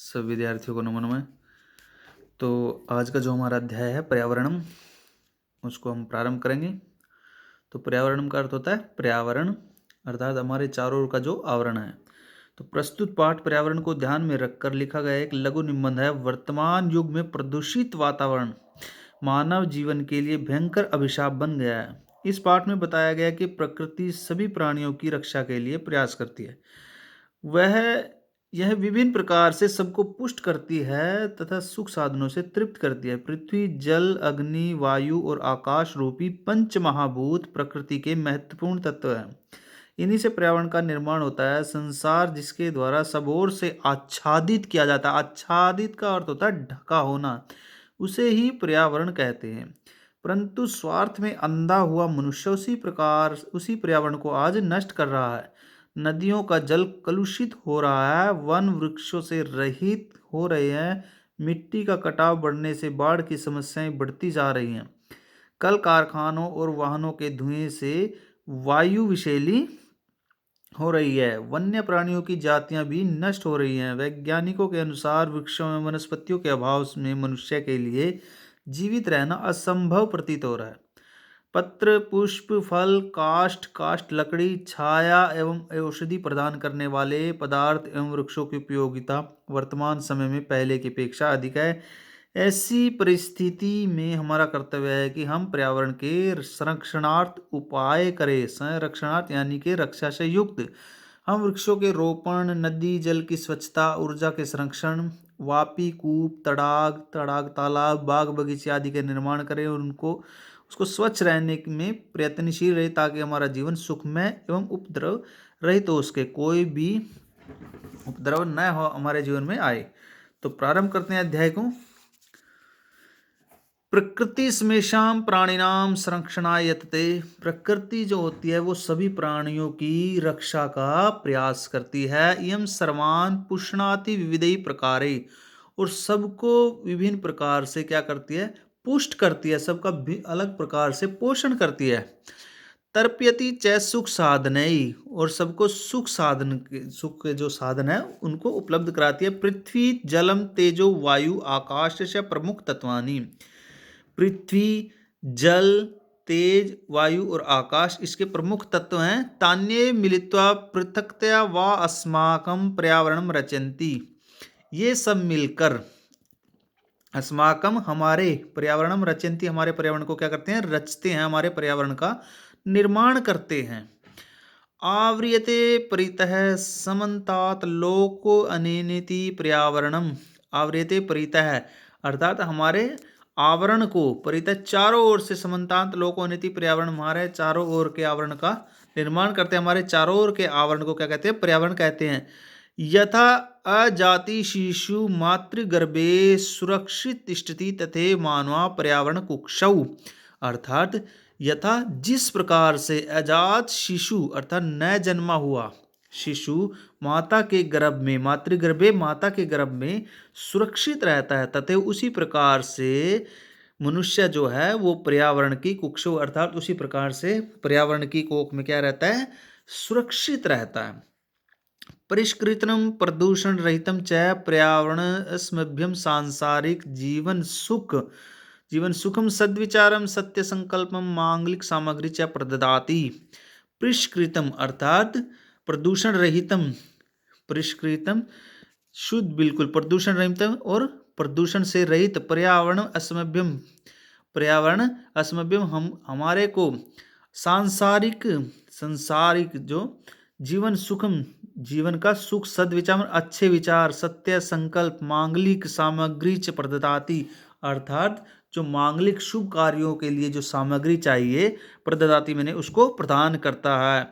सब विद्यार्थियों को नमन मैं। तो आज का जो हमारा अध्याय है पर्यावरणम, उसको हम प्रारंभ करेंगे। तो पर्यावरणम का अर्थ होता है पर्यावरण, अर्थात हमारे चारों ओर का जो आवरण है। तो प्रस्तुत पाठ पर्यावरण को ध्यान में रखकर लिखा गया एक लघु निबंध है। वर्तमान युग में प्रदूषित वातावरण मानव जीवन के लिए भयंकर अभिशाप बन गया है। इस पाठ में बताया गया कि प्रकृति सभी प्राणियों की रक्षा के लिए प्रयास करती है। वह यह विभिन्न प्रकार से सबको पुष्ट करती है तथा सुख साधनों से तृप्त करती है। पृथ्वी, जल, अग्नि, वायु और आकाश रूपी पंच महाभूत प्रकृति के महत्वपूर्ण तत्व हैं। इन्हीं से पर्यावरण का निर्माण होता है। संसार जिसके द्वारा सब ओर से आच्छादित किया जाता है, आच्छादित का अर्थ होता है ढका होना, उसे ही पर्यावरण कहते हैं। परंतु स्वार्थ में अंधा हुआ मनुष्य उसी पर्यावरण को आज नष्ट कर रहा है। नदियों का जल कलुषित हो रहा है, वन वृक्षों से रहित हो रहे हैं, मिट्टी का कटाव बढ़ने से बाढ़ की समस्याएं बढ़ती जा रही हैं। कल कारखानों और वाहनों के धुएं से वायु विषैली हो रही है। वन्य प्राणियों की जातियां भी नष्ट हो रही हैं। वैज्ञानिकों के अनुसार वृक्षों में वनस्पतियों के अभाव में मनुष्य के लिए जीवित रहना असंभव प्रतीत हो रहा है। पत्र, पुष्प, फल, काष्ठ लकड़ी, छाया एवं औषधि प्रदान करने वाले पदार्थ एवं वृक्षों की उपयोगिता वर्तमान समय में पहले की अपेक्षा अधिक है। ऐसी परिस्थिति में हमारा कर्तव्य है कि हम पर्यावरण के संरक्षणार्थ उपाय करें। संरक्षणार्थ यानी कि रक्षा से युक्त। हम वृक्षों के रोपण, नदी जल की स्वच्छता, ऊर्जा के संरक्षण, वापी, कूप, तड़ाग, तालाब, बाग बगीचे आदि के निर्माण करें और उसको स्वच्छ रहने में प्रयत्नशील रहे, ताकि हमारा जीवन सुखमय एवं उपद्रव रहित हो सके, कोई भी उपद्रव न हो हमारे जीवन में आए। तो प्रारंभ करते हैं अध्याय को। प्रकृति स्मेषाम प्राणिनाम संरक्षणाय यतते। प्रकृति जो होती है वो सभी प्राणियों की रक्षा का प्रयास करती है। इयं सर्वान् पुष्णाति विविधै प्रकारे, और सबको विभिन्न प्रकार से क्या करती है, पुष्ट करती है, सबका भी अलग प्रकार से पोषण करती है। तर्पयति च सुख साधनई, और सबको सुख के जो साधन है उनको उपलब्ध कराती है। पृथ्वी जलम तेजो वायु आकाश से प्रमुख तत्वानि। पृथ्वी, जल, तेज, वायु और आकाश इसके प्रमुख तत्व हैं। तान्ये मिलित्वा पृथक्तया वा अस्माकं पर्यावरणं रचयन्ति। ये सब मिलकर अस्माकं हमारे पर्यावरणं रचयन्ति, हमारे पर्यावरण को क्या करते हैं, रचते हैं, हमारे पर्यावरण का निर्माण करते हैं। आव्रियते परितः समन्तात लोको अनेनेति पर्यावरणम। आव्रियते परितः अर्थात हमारे आवरण को, परितः चारों ओर से, समन्तात लोको अनेति पर्यावरण, हमारे चारों ओर के आवरण का निर्माण करते हैं। हमारे चारों ओर के आवरण को क्या कहते हैं, पर्यावरण कहते हैं। यथा अजाति शिशु मातृगर्भे सुरक्षित तिष्ठति तथे मानवा पर्यावरण कुक्षौ। अर्थात यथा जिस प्रकार से अजात शिशु अर्थात न जन्मा हुआ शिशु माता के गर्भ में, मातृगर्भे माता के गर्भ में सुरक्षित रहता है, तथा उसी प्रकार से मनुष्य जो है वो पर्यावरण की कुक्षु अर्थात उसी प्रकार से पर्यावरण की कोख में क्या रहता है, सुरक्षित रहता है। परिष्कृतम प्रदूषण रहितम च पर्यावरण अस्मभ्यम सांसारिक जीवन सुखम सद्विचारम सत्य संकल्पम मांगलिक सामग्री च प्रददाति। परिष्कृतम अर्थात प्रदूषण रहितम, परिष्कृतम शुद्ध, बिल्कुल प्रदूषण रहितम और प्रदूषण से रहित पर्यावरण अस्मभ्यम हम हमारे को सांसारिक जो जीवन सुखम, जीवन का सुख, सद्विचार अच्छे विचार, सत्य संकल्प, मांगलिक सामग्री च प्रददाति अर्थात जो मांगलिक शुभ कार्यों के लिए जो सामग्री चाहिए, प्रददाति मैंने उसको प्रदान करता है।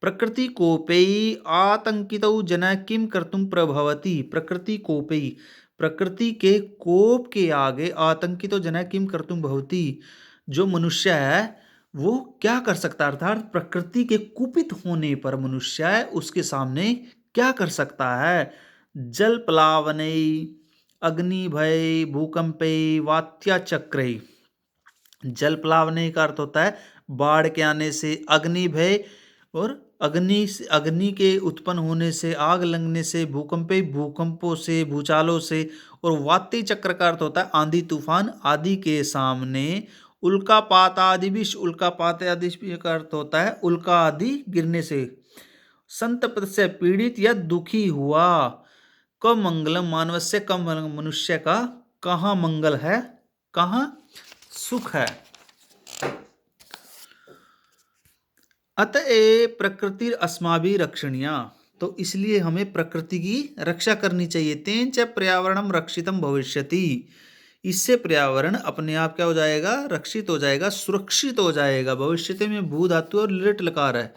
प्रकृति कोपेयी आतंकितौ जन किम कर्तुम प्रभवति। प्रकृति कोपेयी, प्रकृति के कोप के आगे आतंकितो जन किम कर्तुम भवति, जो मनुष्य है वो क्या कर सकता है, अर्थात प्रकृति के कुपित होने पर मनुष्य उसके सामने क्या कर सकता है। जल प्लावनई, अग्नि भय, भूकंपे, वात्या चक्र। जल प्लावने का अर्थ होता है बाढ़ के आने से, अग्नि भय और अग्नि के उत्पन्न होने से, आग लगने से, भूकंपों से, भूचालों से, और वात्य चक्र का अर्थ होता है आंधी तूफान आदि के सामने, उल्कापात आदि भी, उल्कापात आदि भी का अर्थ होता है उल्का आदि गिरने से, संतप्त से पीड़ित या दुखी हुआ, क मंगलम मानवस्य, कम मनुष्य का कहाँ मंगल है, कहाँ सुख है। अतएव प्रकृति अस्माभिः रक्षणीया, तो इसलिए हमें प्रकृति की रक्षा करनी चाहिए। तेन च पर्यावरणम रक्षितम भविष्यति, इससे पर्यावरण अपने आप क्या हो जाएगा, रक्षित हो जाएगा, सुरक्षित हो जाएगा। भविष्यति में भू धातु और लिट लकार है।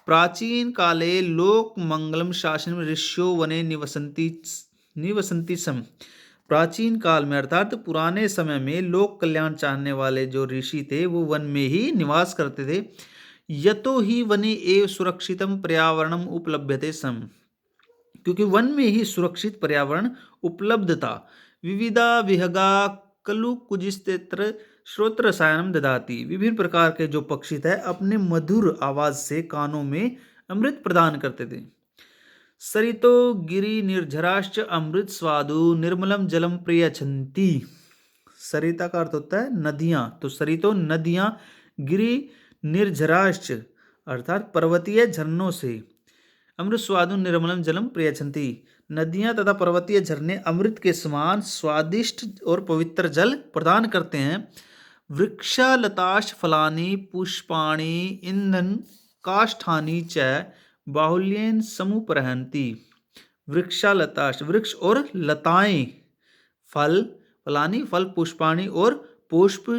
प्राचीन काले लोक मंगलम शासन ऋष्यो वने निवसंति सम, प्राचीन काल में अर्थात पुराने समय में लोक कल्याण चाहने वाले जो ऋषि थे वो वन में ही निवास करते थे। यतो ही वने एव सुरक्षितम पर्यावरणम उपलभ्यते सम, क्योंकि वन में ही सुरक्षित पर्यावरण उपलब्ध था। विविधा विहगा कलु कुजिस्तेत्र श्रोत्र रसायनम ददाती, विभिन्न प्रकार के जो पक्षी थे अपने मधुर आवाज से कानों में अमृत प्रदान करते थे। सरितो गिरि निर्झराश्च अमृत स्वादु निर्मलम जलम प्रियच्छन्ति, सरिता का अर्थ होता है नदियां, तो सरितो नदियां, गिरि निर्झराश्च अर्थात पर्वतीय झरनों से, अमृत स्वादु निर्मलम जलम प्रियच्छन्ति, नदियां तथा पर्वतीय झरने अमृत के समान स्वादिष्ट और पवित्र जल प्रदान करते हैं। वृक्षालताश फलानि पुष्पाणि ईंधन काष्ठानि च बाहुल्येन समुपरहन्ति, वृक्षालताश वृक्ष और लताएं, फल फलानि फल, पुष्पाणि और पुष्प,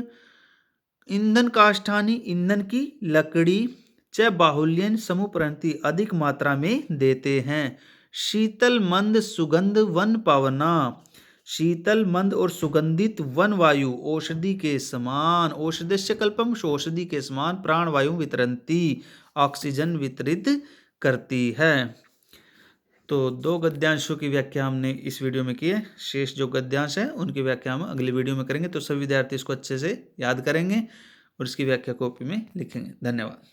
ईंधन काष्ठानि ईंधन की लकड़ी, च बाहुल्यन समुपरंती अधिक मात्रा में देते हैं। शीतल मंद सुगंध वन पावना, शीतल मंद और सुगंधित वन वायु औषधि के समान, औषधस्य कल्पम औषधि के समान, प्राण वायु वितरंती ऑक्सीजन वितरित करती है। तो 2 गद्यांशों की व्याख्या हमने इस वीडियो में की है। शेष जो गद्यांश हैं उनकी व्याख्या हम अगली वीडियो में करेंगे। तो सभी विद्यार्थी इसको अच्छे से याद करेंगे और इसकी व्याख्या कॉपी में लिखेंगे। धन्यवाद।